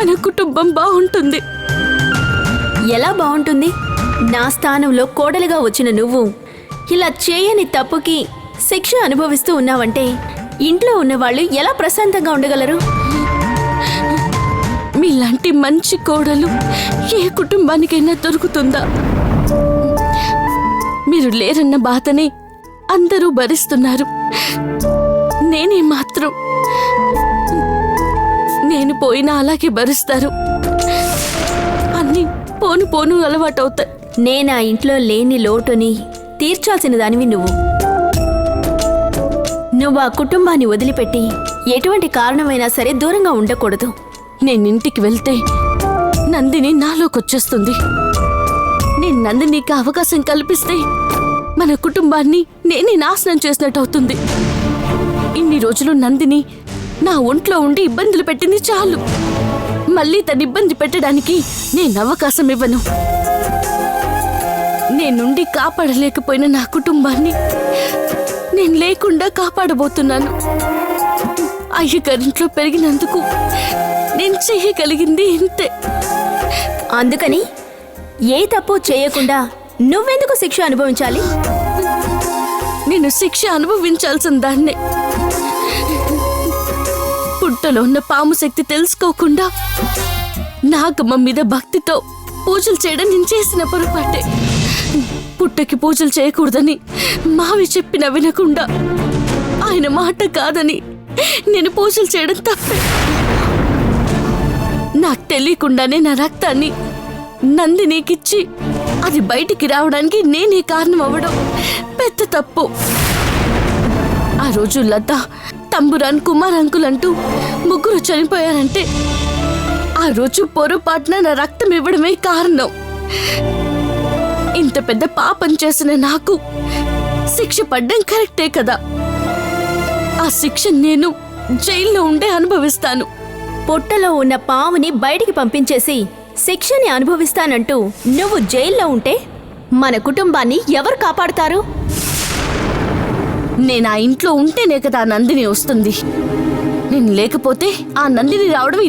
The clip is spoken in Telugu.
మన కుటుంబం బాగుంటుంది. ఎలా బాగుంటుంది? నా స్థానంలో కోడలిగా వచ్చిన నువ్వు ఇలా చేయని తప్పుకి శిక్ష అనుభవిస్తూ ఉన్నావంటే ఇంట్లో ఉన్నవాళ్ళు ఎలా ప్రశాంతంగా ఉండగలరు? మీలాంటి మంచి కోడలు ఏ కుటుంబానికైనా దొరుకుతుందా? మీరు లేరన్న బాధనే అందరూ భరిస్తున్నారు. నేనే మాత్రం నేను పోయినా అలాగే భరిస్తారు. అన్నీ పోను పోను అలవాటవుతాయి. నేనా ఇంట్లో లేని లోటుని తీర్చాల్సిన దానివి నువ్వు ఆ కుటుంబాన్ని వదిలిపెట్టి ఎటువంటి కారణమైనా సరే దూరంగా ఉండకూడదు. నేను ఇంటికి వెళ్తే నందిని నాలోకొచ్చేస్తుంది. నేను నందినికి అవకాశం కల్పిస్తే మన కుటుంబాన్ని నేనే నాశనం చేసినట్టు అవుతుంది. ఇన్ని రోజులు నందిని నా ఒంట్లో ఉండి ఇబ్బందులు పెట్టింది చాలు. మళ్ళీ తను ఇబ్బంది పెట్టడానికి నేను అవకాశం ఇవ్వను. నేనుండి కాపాడలేకపోయిన నా కుటుంబాన్ని నేను లేకుండా కాపాడబోతున్నాను. అయ్యగారింట్లో పెరిగినందుకు నేను చేయగలిగింది ఇంతే. అందుకని ఏ తప్పు చేయకుండా నువ్వెందుకు శిక్ష అనుభవించాలి? నేను శిక్ష అనుభవించాల్సిన దాన్నే. పుట్టలో ఉన్న పాము శక్తి తెలుసుకోకుండా నాగమ్మ మీద భక్తితో పూజలు చేయడం నేను చేసిన పొరపాటే. పుట్టకి పూజలు చేయకూడదని మావి చెప్పిన వినకుండా ఆయన మాట కాదని నేను పూజలు చేయడం తప్పే. నాకు తెలియకుండానే నా రక్తాన్ని నందినికిచ్చి అది బయటికి రావడానికి నేనే కారణం అవ్వడం పెద్ద తప్పు. ఆ రోజు లత, తంబురాన్, కుమార్ అంకుల్ అంటూ ముగ్గురు చనిపోయారంటే ఆ రోజు పొరపాటున నా రక్తం ఇవ్వడమే కారణం. ఇంత పెద్ద పాపం చేసిన నాకు శిక్ష పడ్డం కరెక్టే కదా. ఆ శిక్ష నేను జైల్లో ఉండే అనుభవిస్తాను. పొట్టలో ఉన్న పాముని బయటికి పంపించేసి శిక్షని అనుభవిస్తానంటూ నువ్వు జైల్లో ఉంటే మన కుటుంబాన్ని ఎవరు కాపాడుతారు? నేను ఆ ఇంట్లో ఉంటేనే కదా నందిని వస్తుంది. నేను లేకపోతే ఆ నందిని రావడం ఈ